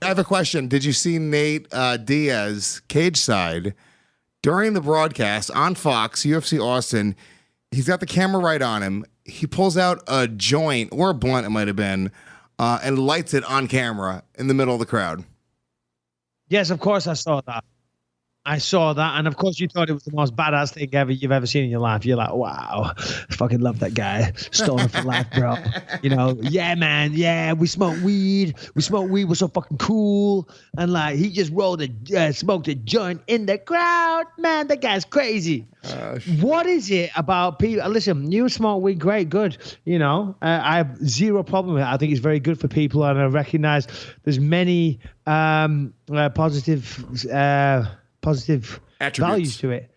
I have a question. Did you see Nate Diaz cage side during the broadcast on Fox, UFC Austin? He's got the camera right on him. He pulls out a joint or a blunt, it might have been, and lights it on camera in the middle of the crowd. Yes, of course I saw that. I saw that, and of course you thought it was the most badass thing you've ever seen in your life. You're like, wow, I fucking love that guy. Stoner for life, bro. You know, yeah, man, yeah, we smoke weed. We're so fucking cool. And like, he just smoked a joint in the crowd. Man, that guy's crazy. What is it about people? Listen, you smoke weed, great, good. You know, I have zero problem with it. I think it's very good for people, and I recognize there's many positive attributes. Values to it.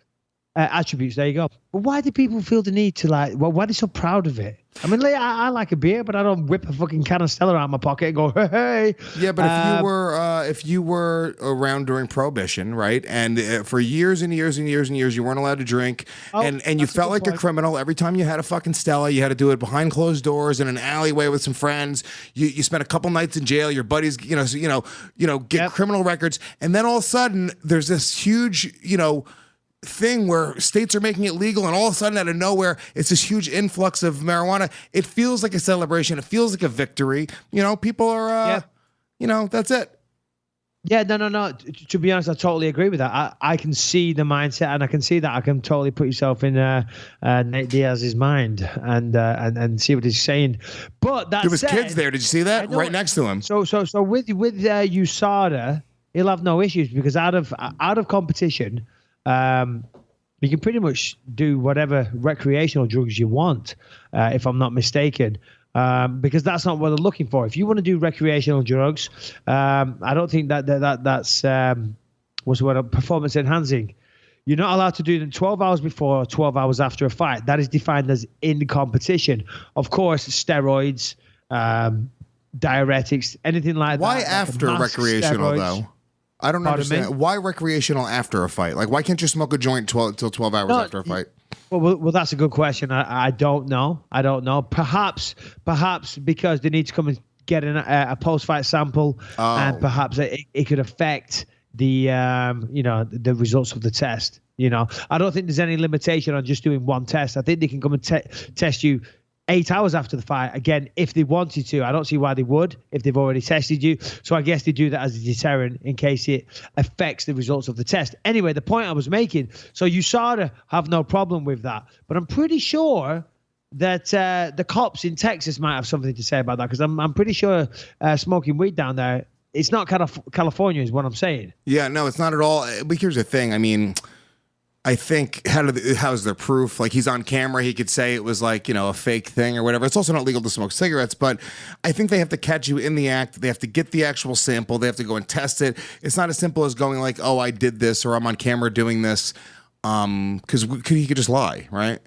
Attributes, there you go. But why do people feel the need to why are they so proud of it? I mean, I like a beer, but I don't whip a fucking can of Stella out of my pocket and go, hey. Yeah, but if you were around during Prohibition, right, and for years and years and years and years, you weren't allowed to drink, and you felt like a criminal every time you had a fucking Stella. You had to do it behind closed doors in an alleyway with some friends. You spent a couple nights in jail. Your buddies, get criminal records, and then all of a sudden there's this huge, thing where states are making it legal, and all of a sudden out of nowhere it's this huge influx of marijuana. It feels like a celebration. It feels like a victory. People are that's it. Yeah, no. To be honest, I totally agree with that. I can see the mindset, and I can see that. I can totally put yourself in Nate Diaz's mind and see what he's saying. But that there was kids there. Did you see that right next to him? So with USADA, he'll have no issues because out of competition, you can pretty much do whatever recreational drugs you want, if I'm not mistaken, because that's not what they're looking for. If you want to do recreational drugs, I don't think that's performance enhancing. You're not allowed to do them 12 hours before or 12 hours after a fight. That is defined as in competition. Of course, steroids, diuretics, anything like that. Why after recreational, though? I don't understand. Why recreational after a fight? Like, why can't you smoke a joint till 12 hours after a fight? Well, that's a good question. I don't know. Perhaps because they need to come and get a post-fight sample, and perhaps it could affect the the results of the test. I don't think there's any limitation on just doing one test. I think they can come and test you 8 hours after the fight, again, if they wanted to. I don't see why they would if they've already tested you. So I guess they do that as a deterrent in case it affects the results of the test. Anyway, the point I was making, so USADA have no problem with that. But I'm pretty sure that the cops in Texas might have something to say about that, because I'm pretty sure smoking weed down there, it's not California is what I'm saying. Yeah, no, it's not at all. But here's the thing. I mean, I think how's their proof? Like, he's on camera, he could say it was like, a fake thing or whatever. It's also not legal to smoke cigarettes, but I think they have to catch you in the act. They have to get the actual sample. They have to go and test it. It's not as simple as going like, oh, I did this or I'm on camera doing this, because he could just lie, right?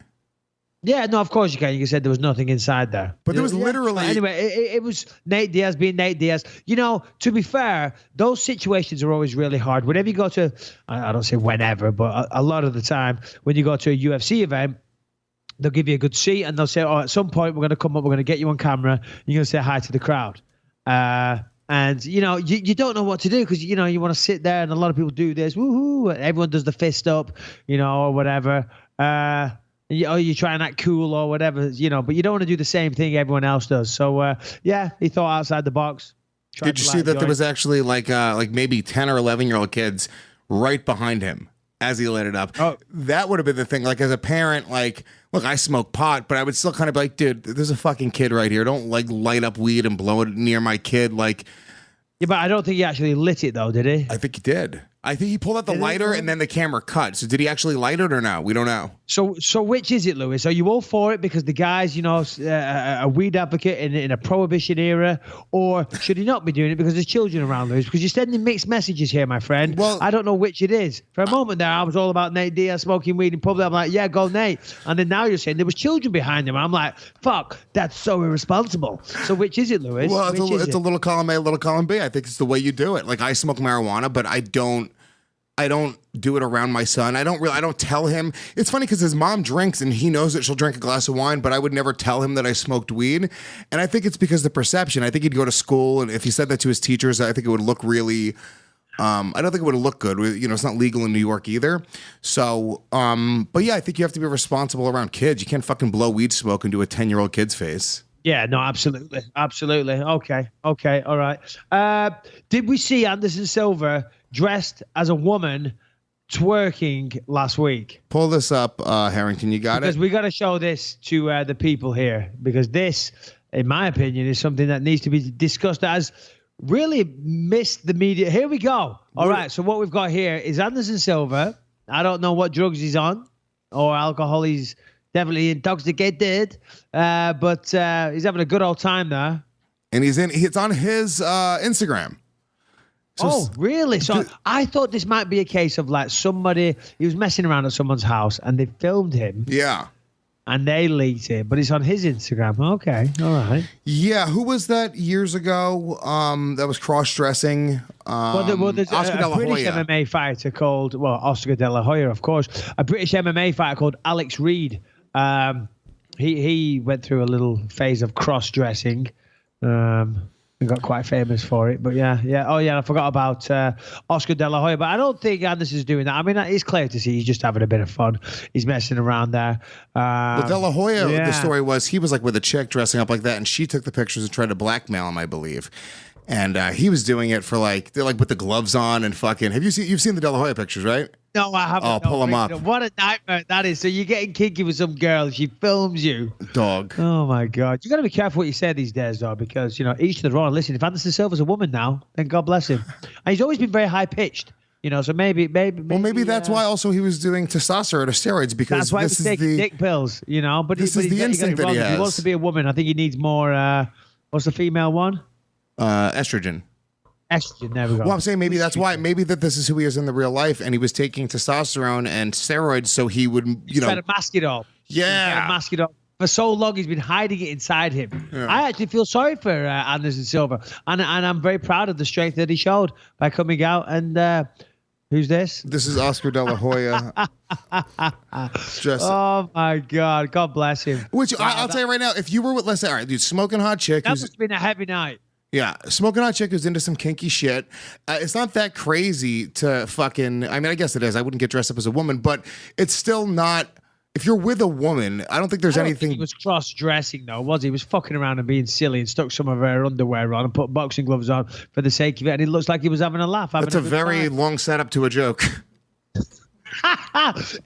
Yeah, no, of course you can. You said there was nothing inside there. But there was literally... Anyway, it was Nate Diaz being Nate Diaz. To be fair, those situations are always really hard. Whenever you go to, I don't say whenever, but a lot of the time, when you go to a UFC event, they'll give you a good seat and they'll say, oh, at some point, we're going to come up, we're going to get you on camera, you're going to say hi to the crowd. And, you don't know what to do because, you want to sit there and a lot of people do this, woohoo, and everyone does the fist up, or whatever. You try and act cool or whatever, but you don't want to do the same thing everyone else does. So, he thought outside the box. Did you see that there was actually like maybe 10 or 11-year-old kids right behind him as he lit it up? Oh. That would have been the thing. Like, as a parent, like, look, I smoke pot, but I would still kind of be like, dude, there's a fucking kid right here. Don't light up weed and blow it near my kid. Like, yeah, but I don't think he actually lit it though, did he? I think he did. I think he pulled out the lighter and then the camera cut. So did he actually light it or no? We don't know. So which is it, Lewis? Are you all for it because the guy's, a weed advocate in a prohibition era, or should he not be doing it because there's children around, Lewis? Because you're sending mixed messages here, my friend. Well, I don't know which it is. For a moment there, I was all about Nate Diaz smoking weed in public. I'm like, yeah, go Nate. And then now you're saying there was children behind him. I'm like, fuck, that's so irresponsible. So which is it, Lewis? Well, it's a little column A, little column B. I think it's the way you do it. Like, I smoke marijuana, but I don't I don't do it around my son. I don't tell him. It's funny because his mom drinks and he knows that she'll drink a glass of wine, but I would never tell him that I smoked weed. And I think it's because the perception. I think he'd go to school, and if he said that to his teachers, I think it would look really. I don't think it would look good. It's not legal in New York either. So, but yeah, I think you have to be responsible around kids. You can't fucking blow weed smoke into a 10-year-old kid's face. Yeah, no, absolutely. Okay, all right. Did we see Anderson Silva dressed as a woman twerking last week? Pull this up, Harrington. You got it? Because we got to show this to the people here, because this, in my opinion, is something that needs to be discussed as really missed the media. Here we go. All right, so what we've got here is Anderson Silva. I don't know what drugs he's on or alcohol. He's definitely intoxicated, but he's having a good old time there. And it's on his Instagram. So really? So I thought this might be a case of like he was messing around at someone's house and they filmed him. Yeah. And they leaked it, but it's on his Instagram. Okay, all right. Yeah, who was that years ago? That was cross-dressing. There's Oscar De La British Hoya. MMA fighter called Oscar De La Hoya, of course. A British MMA fighter called Alex Reed. He went through a little phase of cross-dressing. He got quite famous for it, but yeah. Oh yeah, I forgot about Oscar De La Hoya, but I don't think Anderson's doing that. I mean, it's clear to see he's just having a bit of fun. He's messing around there. But De La Hoya, the story was he was like with a chick dressing up like that, and she took the pictures and tried to blackmail him, I believe. And he was doing it for they're like with the gloves on and fucking. You've seen the De La Hoya pictures, right? No, I haven't. Oh, pull them up. What a nightmare that is. So you're getting kinky with some girl. She films you. Dog. Oh, my God. You got to be careful what you say these days, though, because, each to their own. Listen, if Anderson Silva's a woman now, then God bless him. And he's always been very high-pitched. So maybe. Well, maybe that's why also he was doing testosterone or steroids, because that's why he was taking dick pills, But this is the instinct that he has. If he wants to be a woman, I think he needs more, what's the female one? Estrogen. Estrogen, there we go. Well, I'm saying maybe that's why. Maybe that this is who he is in the real life, and he was taking testosterone and steroids so he would, try to mask it all. Yeah. Mask it all. For so long, he's been hiding it inside him. Yeah. I actually feel sorry for Anderson Silva, and I'm very proud of the strength that he showed by coming out. And who's this? This is Oscar De La Hoya. Oh my God! God bless him. I'll tell you right now, if you were with, let's say, all right, dude, smoking hot chick. That must have been a heavy night. Yeah, smoking hot chick who's into some kinky shit. It's not that crazy to fucking. I mean, I guess it is. I wouldn't get dressed up as a woman, but it's still not. If you're with a woman, I don't think there's anything. He was cross-dressing, though, was he? He was fucking around and being silly and stuck some of her underwear on and put boxing gloves on for the sake of it, and it looks like he was having a laugh. That's a very long setup to a joke.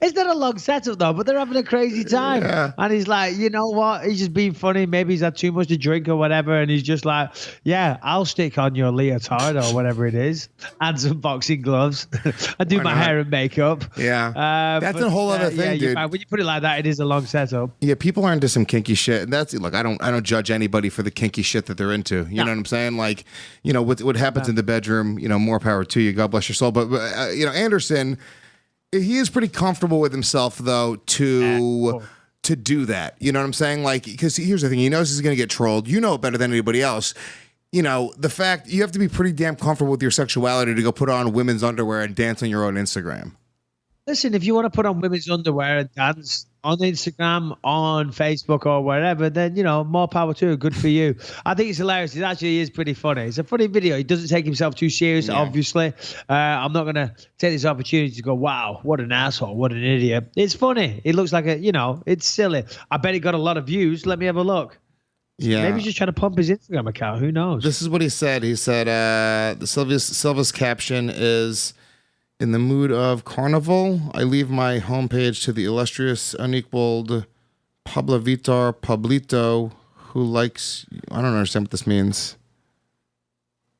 It's not a long setup though, but they're having a crazy time. Yeah. And he's like, you know what? He's just being funny. Maybe he's had too much to drink or whatever. And he's just like, yeah, I'll stick on your leotard or whatever it is, and some boxing gloves, and do my hair and makeup. Yeah. That's a whole other thing, dude. When you put it like that, it is a long setup. Yeah, people are into some kinky shit. And look, I don't judge anybody for the kinky shit that they're into. You know what I'm saying? Like, what happens in the bedroom, more power to you. God bless your soul. But Anderson, he is pretty comfortable with himself, though, to do that. You know what I'm saying? Like, because here's the thing. He knows he's going to get trolled. You know it better than anybody else. The fact you have to be pretty damn comfortable with your sexuality to go put on women's underwear and dance on your own Instagram. Listen, if you want to put on women's underwear and dance on Instagram, on Facebook or wherever, then, more power to you. Good for you. I think it's hilarious. It actually is pretty funny. It's a funny video. He doesn't take himself too serious, obviously. I'm not going to take this opportunity to go, wow, what an asshole, what an idiot. It's funny. It looks like it's silly. I bet it got a lot of views. Let me have a look. Yeah. Maybe he's just trying to pump his Instagram account. Who knows? This is what he said. He said, Silva's caption is, "In the mood of carnival, I leave my homepage to the illustrious, unequaled Pablo Vitor Pablito, who likes." I don't understand what this means.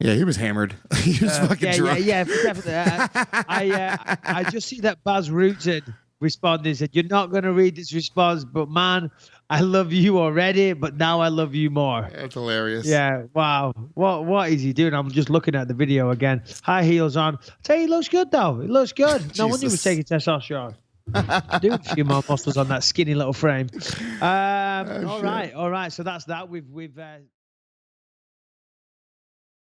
Yeah, he was hammered. He was fucking drunk. Yeah, definitely. I just see that Baz Rutten responded. Said, "You're not going to read this response, but man, I love you already, but now I love you more." That's hilarious. Yeah, wow. What is he doing? I'm just looking at the video again. High heels on. I tell you, he looks good, though. He looks good. No wonder he was taking testosterone. Do a few more muscles on that skinny little frame. All right. So that's that. We've